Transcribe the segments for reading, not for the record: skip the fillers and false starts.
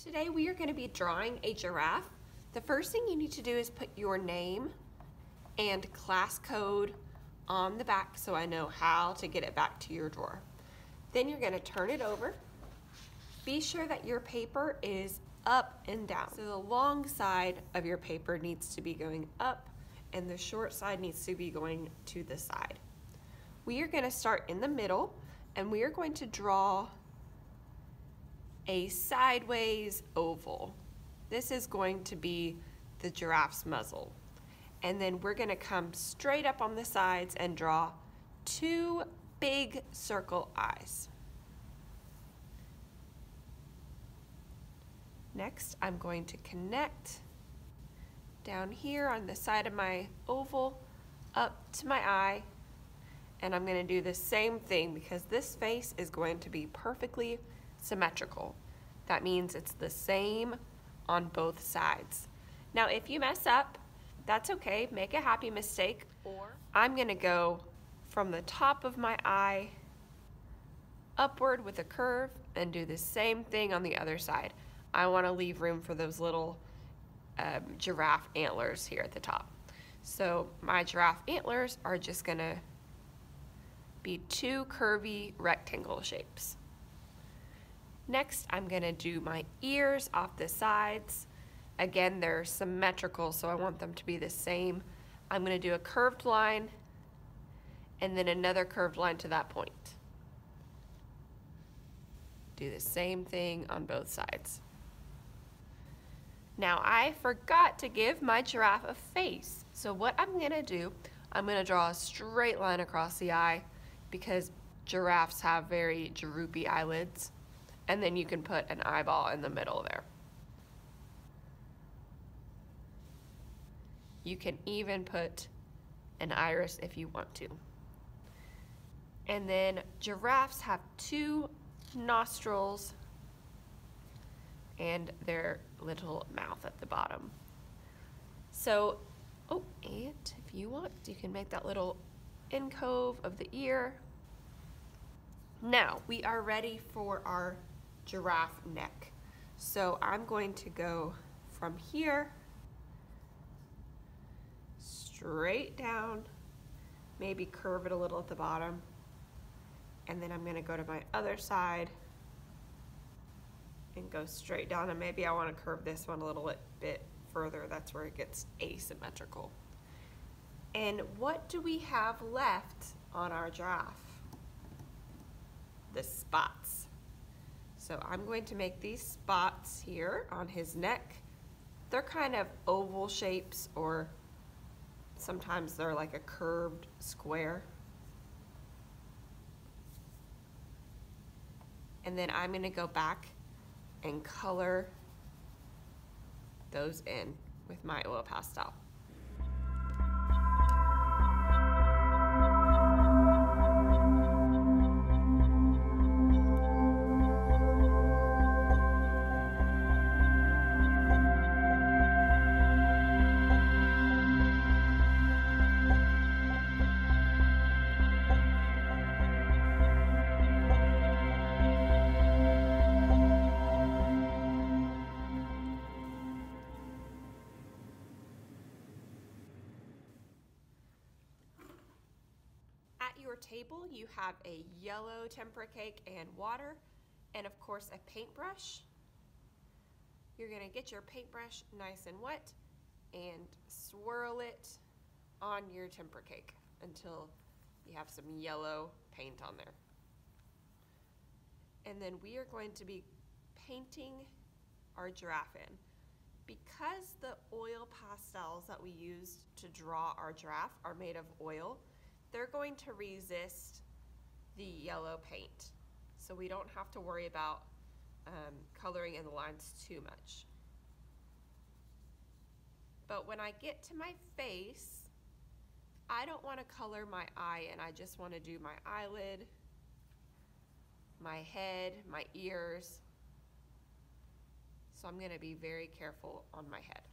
Today we are going to be drawing a giraffe. The first thing you need to do is put your name and class code on the back so I know how to get it back to your drawer. Then you're going to turn it over. Be sure that your paper is up and down. So the long side of your paper needs to be going up and the short side needs to be going to the side. We are going to start in the middle and we are going to draw a sideways oval. This is going to be the giraffe's muzzle. And then we're going to come straight up on the sides and draw two big circle eyes. Next, I'm going to connect down here on the side of my oval up to my eye. And I'm going to do the same thing because this face is going to be perfectly symmetrical. That means it's the same on both sides. Now, if you mess up, that's okay. Make a happy mistake. Or I'm going to go from the top of my eye upward with a curve and do the same thing on the other side. I want to leave room for those little giraffe antlers here at the top. So my giraffe antlers are just going to be two curvy rectangle shapes. Next, I'm going to do my ears off the sides. Again, they're symmetrical, so I want them to be the same. I'm going to do a curved line and then another curved line to that point. Do the same thing on both sides. Now, I forgot to give my giraffe a face. So what I'm going to do, I'm going to draw a straight line across the eye because giraffes have very droopy eyelids. And then you can put an eyeball in the middle there. You can even put an iris if you want to. And then giraffes have two nostrils and their little mouth at the bottom. So, and if you want, you can make that little incove of the ear. Now, we are ready for our giraffe neck. So I'm going to go from here straight down, maybe curve it a little at the bottom, and then I'm going to go to my other side and go straight down, and maybe I want to curve this one a little bit further. That's where it gets asymmetrical. And what do we have left on our giraffe? The spots. So I'm going to make these spots here on his neck. They're kind of oval shapes, or sometimes they're like a curved square. And then I'm going to go back and color those in with my oil pastel. Table, you have a yellow tempera cake and water, and of course a paintbrush. You're going to get your paintbrush nice and wet and swirl it on your tempera cake until you have some yellow paint on there. And then we are going to be painting our giraffe in. Because the oil pastels that we used to draw our giraffe are made of oil, they're going to resist the yellow paint. So we don't have to worry about coloring in the lines too much. But when I get to my face, I don't want to color my eye in. I just want to do my eyelid, my head, my ears. So I'm going to be very careful on my head.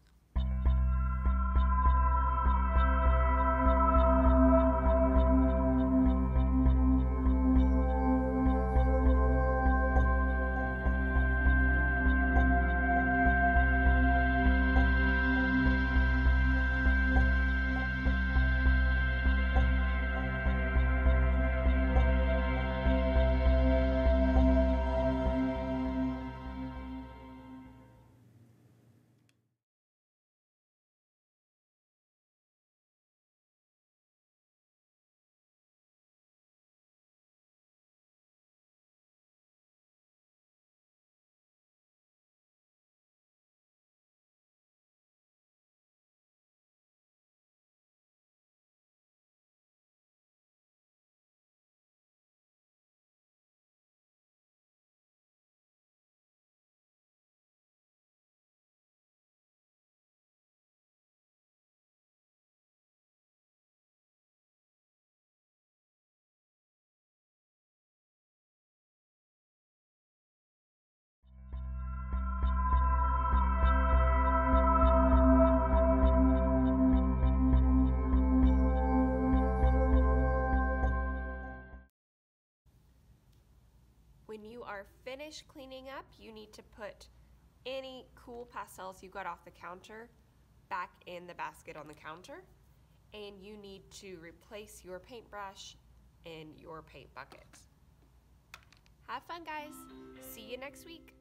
are finished cleaning up, you need to put any cool pastels you got off the counter back in the basket on the counter, and you need to replace your paintbrush in your paint bucket. Have fun, guys. See you next week.